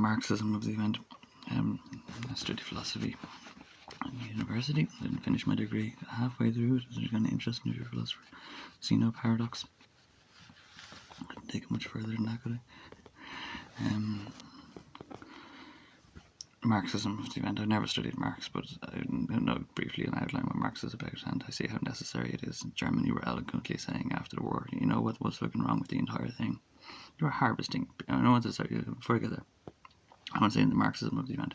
Marxism of the event. I studied philosophy at university. I didn't finish my degree. Halfway through it, I was kind of interested in philosophy. See no paradox. I couldn't take it much further than that, could I? Marxism of the event. I never studied Marx, but I know briefly an outline what Marx is about, and I see how necessary it is. Germany were eloquently saying after the war, you know what's looking wrong with the entire thing? You were harvesting. I don't want to start before I get there. I want to say in the Marxism of the event.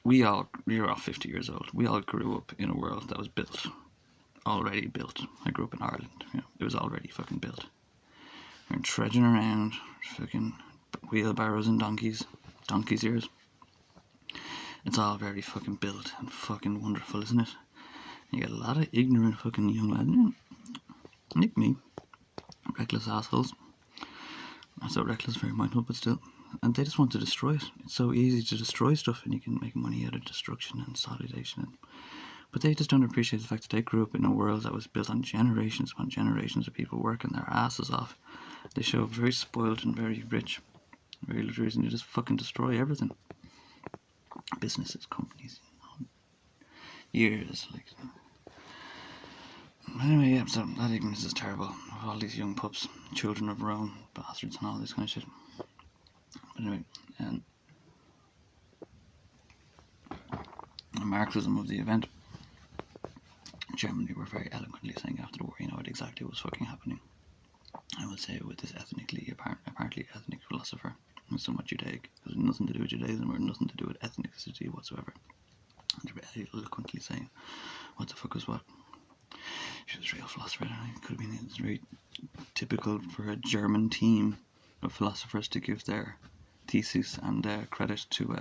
We are all 50 years old. We all grew up in a world that was built, already built. I grew up in Ireland. It was already fucking built. We're trudging around, fucking wheelbarrows and donkeys' ears. It's all very fucking built and fucking wonderful, isn't it? You get a lot of ignorant fucking young lads, like me, reckless assholes. Not so reckless, very mindful, but still. And they just want to destroy it. It's so easy to destroy stuff, and you can make money out of destruction and consolidation. But they just don't appreciate the fact that they grew up in a world that was built on generations upon generations of people working their asses off. They show up very spoiled and very rich, very luxurious, and you just fucking destroy everything. Businesses, companies, years, like. Anyway, yeah, so that ignorance is terrible. Of all these young pups, children of Rome, bastards, and all this kind of shit. But anyway, and the Marxism of the event. Germany were very eloquently saying after the war, you know what exactly was fucking happening. I would say with this apparently ethnic philosopher, and somewhat Judaic, it has nothing to do with Judaism or nothing to do with ethnicity whatsoever. And they were eloquently saying what the fuck was what. She was a real philosopher, and it could have been very typical for a German team of philosophers to give their thesis and credit to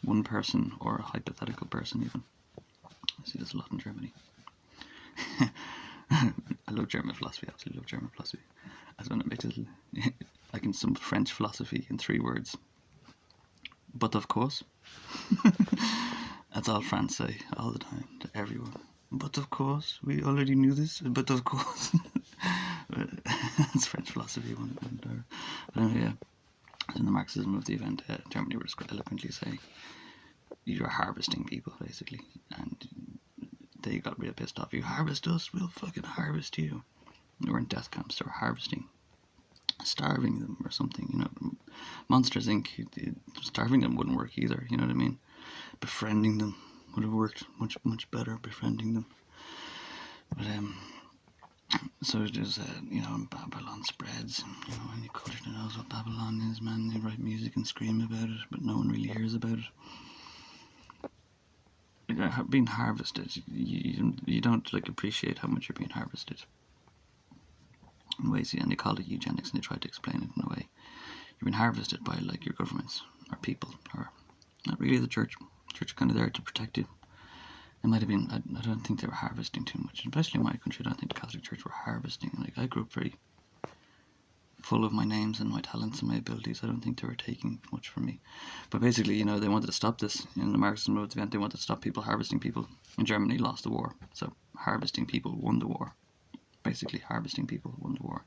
one person or a hypothetical person even. I see this a lot in Germany. I love German philosophy, absolutely love German philosophy. I don't make it like in some French philosophy in 3 words. But of course. That's all France say all the time to everyone. But of course, we already knew this, but of course. That's French philosophy. But anyway, yeah. In the Marxism of the event, Germany were just eloquently saying, you're harvesting people, basically. And they got real pissed off. You harvest us, we'll fucking harvest you. They were in death camps, they were harvesting. Starving them or something, you know. Monsters Inc., starving them wouldn't work either, you know what I mean? Befriending them would have worked much better, befriending them. But so it is, you know, Babylon spreads, you know, any culture that knows what Babylon is, man, they write music and scream about it, but no one really hears about it. Being harvested, you don't like appreciate how much you're being harvested. In ways, and they call it eugenics, and they try to explain it in a way. You've been harvested by like your governments or people, or not really the church. The church is kind of there to protect you. It might have been. I don't think they were harvesting too much, especially in my country. I don't think the Catholic Church were harvesting. Like I grew up very full of my names and my talents and my abilities. I don't think they were taking much from me. But basically, you know, they wanted to stop this in the Marxism event. They wanted to stop people harvesting people. And Germany lost the war, so harvesting people won the war. Basically, harvesting people won the war.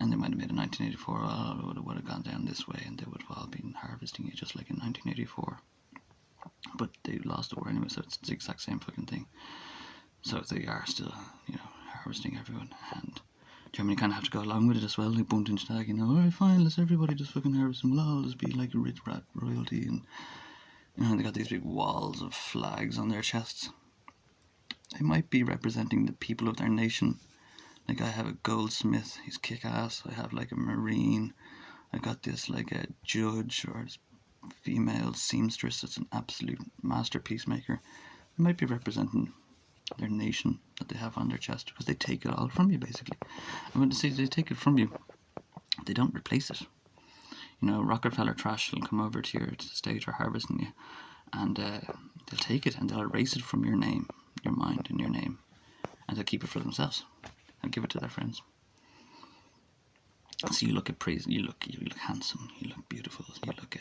And they might have made in 1984, oh, it would have gone down this way, and they would have all been harvesting it just like in 1984. But they lost the war anyway, so it's the exact same fucking thing. So they are still, you know, harvesting everyone, and Germany kind of have to go along with it as well. They bumped into that, you know, alright, fine, let's everybody just fucking harvest them. We'll all just be like a rich rat royalty, and you know, they got these big walls of flags on their chests. They might be representing the people of their nation. Like I have a goldsmith, he's kick-ass. I have like a marine. I got this like a judge or a female seamstress that's an absolute masterpiece maker. They might be representing their nation that they have on their chest, because they take it all from you basically. And when they take it from you, they don't replace it. You know, Rockefeller trash will come over to the stage or harvesting you, and they'll take it and they'll erase it from your name, your mind and your name, and they'll keep it for themselves and give it to their friends. So you look at praise, you look handsome, you look beautiful, you look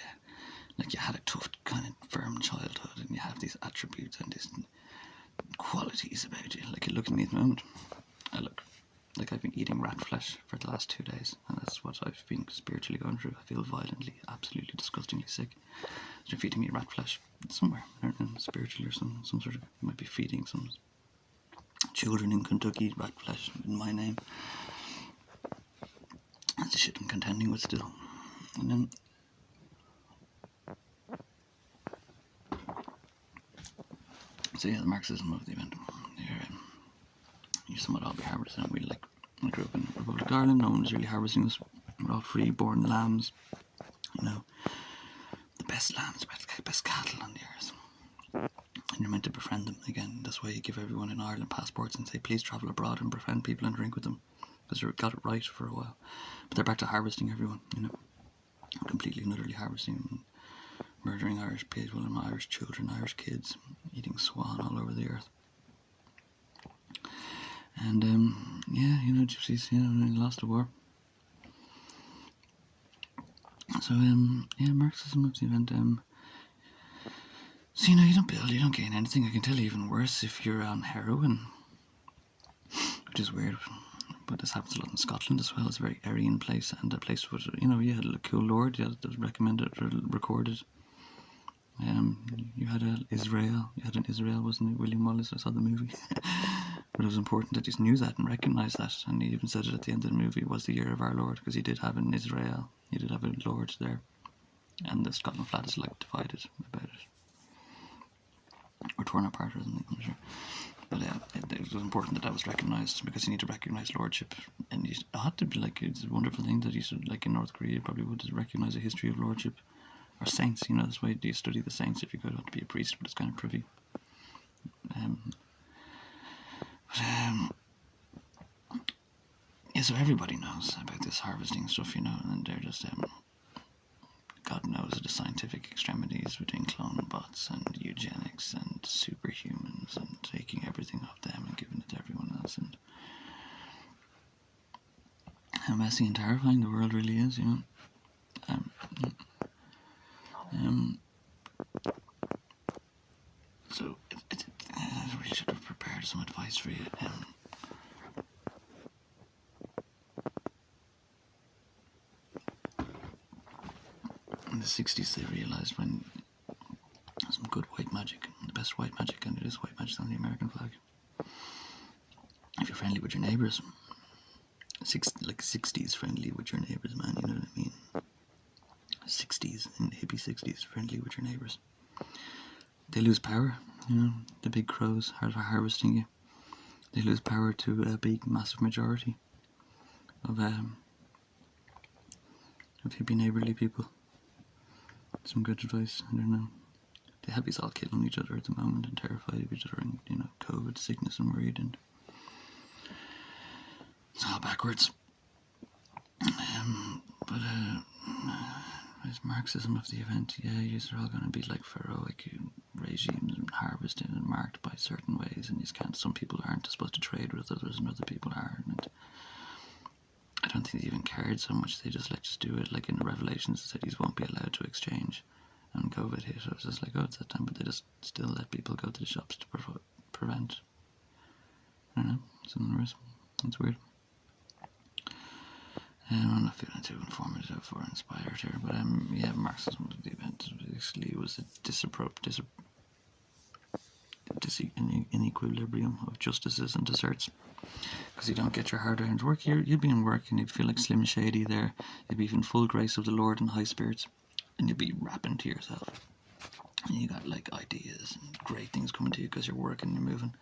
like you had a tough kind of firm childhood, and you have these attributes and these qualities about you. Like you look at me at the moment, I look like I've been eating rat flesh for the last 2 days, and that's what I've been spiritually going through. I feel violently, absolutely disgustingly sick. So they're feeding me rat flesh somewhere, I don't know, spiritually, or some sort of, might be feeding some children in Kentucky rat flesh in my name. That's the shit I'm contending with still. And then so yeah, the Marxism of the event. You're somewhat all be harvested. We grew up in the Republic of Ireland. No one was really harvesting us. We're all free-born lambs. You know, the best lambs, the best cattle on the earth. And you're meant to befriend them. Again, that's why you give everyone in Ireland passports and say, please travel abroad and befriend people and drink with them, because they got it right for a while. But they're back to harvesting everyone. You know, completely and utterly harvesting them. Murdering Irish people and Irish children, Irish kids, eating swan all over the earth. And yeah, you know, gypsies, you know, they lost the war. So yeah, Marxism of the event. So you know, you don't build, you don't gain anything. I can tell you even worse if you're on heroin, which is weird. But this happens a lot in Scotland as well. It's a very Aryan place, and a place with, you know, you had a cool lord, you had it recommended or recorded. You had an Israel, wasn't it? William Wallace, I saw the movie. But it was important that he knew that and recognised that, and he even said it at the end of the movie, it was the year of our Lord, because he did have an Israel, he did have a lord there, and the Scotland flat is like divided about it, or torn apart or something, I'm not sure. But it was important that was recognised, because you need to recognise lordship, and it had to be like, it's a wonderful thing that you should, like in North Korea, probably would recognise a history of lordship. Or saints, you know, that's why you study the saints if you go to be a priest, but it's kind of privy. Yeah, so everybody knows about this harvesting stuff, you know, and they're just, God knows the scientific extremities between clone bots and eugenics and superhumans and taking everything off them and giving it to everyone else, and how messy and terrifying the world really is, you know. So I really should have prepared some advice for you. In the 60s, they realised, when some good white magic, the best white magic, and it is white magic on the American flag. If you're friendly with your neighbours, like 60s friendly with your neighbours, man, you know what I mean? 60s, in the hippie 60s, friendly with your neighbours. They lose power, you know, the big crows are harvesting you. They lose power to a big, massive majority of hippie neighbourly people. Some good advice, I don't know. The hippies all killing each other at the moment and terrified of each other, and, you know, COVID, sickness and worried, and it's all backwards. But it's Marxism of the event. Yeah, you're all going to be like pharaohic regimes and harvested and marked by certain ways, and some people aren't supposed to trade with others and other people are, and I don't think they even cared so much. They just let us do it. Like in the Revelations, it said you won't be allowed to exchange, and COVID hit. I was just like, oh, it's that time, but they just still let people go to the shops to prevent. I don't know, something worse. It's weird. I'm not feeling too informative or inspired here, but yeah, Marxism of the event basically was an equilibrium of justices and deserts, because you don't get your hard-earned work. You'd be in work and you'd feel like Slim Shady there. You'd be in full grace of the Lord and high spirits, and you'd be rapping to yourself. And you got like ideas and great things coming to you because you're working and you're moving.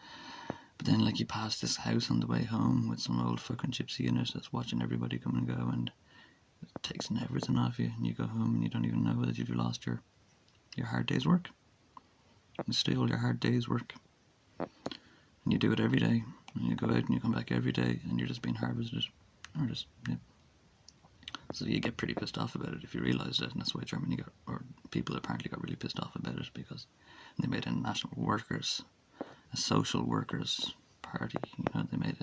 But then, like, you pass this house on the way home with some old fucking gypsy in it that's watching everybody come and go, and it takes everything off you, and you go home and you don't even know that you've lost your hard day's work. You steal your hard day's work, and you do it every day, and you go out and you come back every day, and you're just being harvested, or just, yeah. So you get pretty pissed off about it if you realise it, and that's why Germany people apparently got really pissed off about it, because they made a a social workers party, you know. They made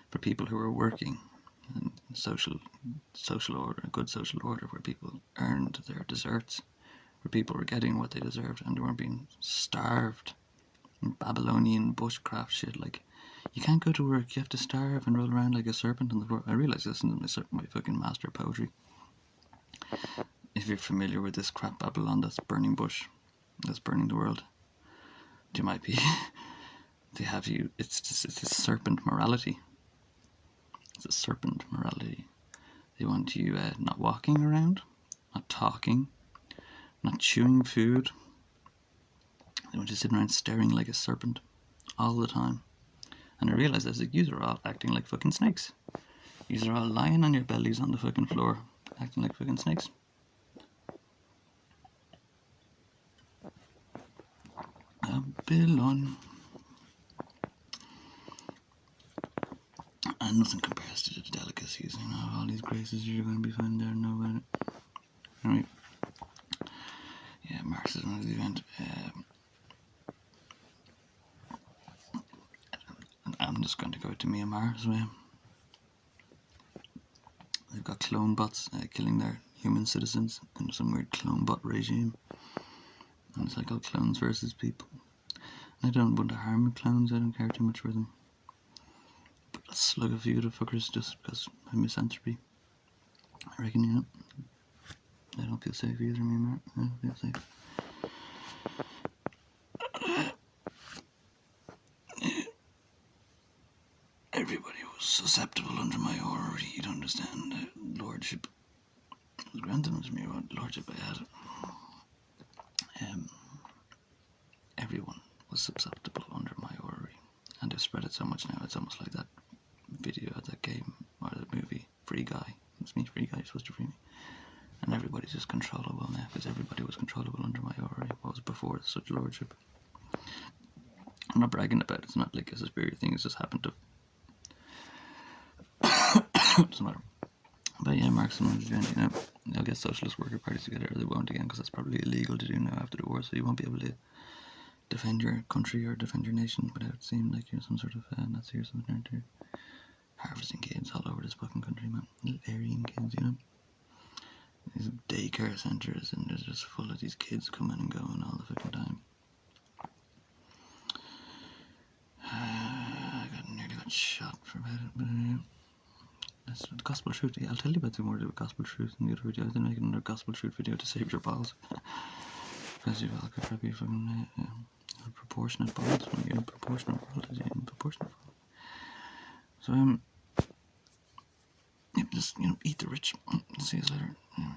for people who were working, and social order, a good social order, where people earned their deserts, where people were getting what they deserved, and they weren't being starved in Babylonian bushcraft shit. Like, You can't go to work. You have to starve and roll around like a serpent on the floor. I realise this isn't my fucking master poetry. If you're familiar with this crap Babylon that's burning bush, that's burning the world, they might be. They have you. It's a serpent morality. It's a serpent morality. They want you not walking around, not talking, not chewing food. They want you sitting around staring like a serpent all the time. And I realise that you are all acting like fucking snakes. You are all lying on your bellies on the fucking floor, acting like fucking snakes. Babylon. And nothing compares to the delicacies, all these graces you're going to be finding there, know about it. Anyway, yeah, Marxism is the event. I'm just going to go to Myanmar as well. They've got clone bots killing their human citizens under some weird clone bot regime. And it's like all clones versus people. And I don't want to harm clowns, I don't care too much for them. But I'll slug a few of the fuckers just because of misanthropy. I reckon, I don't feel safe either, Myanmar. I don't feel safe. Everybody was susceptible under my aura. You'd understand lordship was granted unto me. What lordship I had. Everyone was susceptible under my aura, and they've spread it so much now. It's almost like that video of that game or the movie Free Guy. It's me, Free Guy. You're supposed to free me. And everybody's just controllable now because everybody was controllable under my aura. What was before such lordship? I'm not bragging about it. It's not like a superior thing. It's just happened to. Doesn't matter. But yeah, Marxism is they'll get socialist worker parties together, or they won't again, because that's probably illegal to do now after the war, so you won't be able to defend your country or defend your nation without seeming like you're some sort of Nazi or something, or harvesting kids all over this fucking country, man. Little Aryan kids, These daycare centres, and they're just full of these kids coming and going all the fucking time. I nearly got shot for about it, but that's the gospel truth. Yeah, I'll tell you about the more of gospel truth in the other video. I didn't make another gospel truth video to save your balls. Because you've all got probably fucking proportionate balls when you're in proportional world. Proportional world. So, just, eat the rich. See you later. Anyway.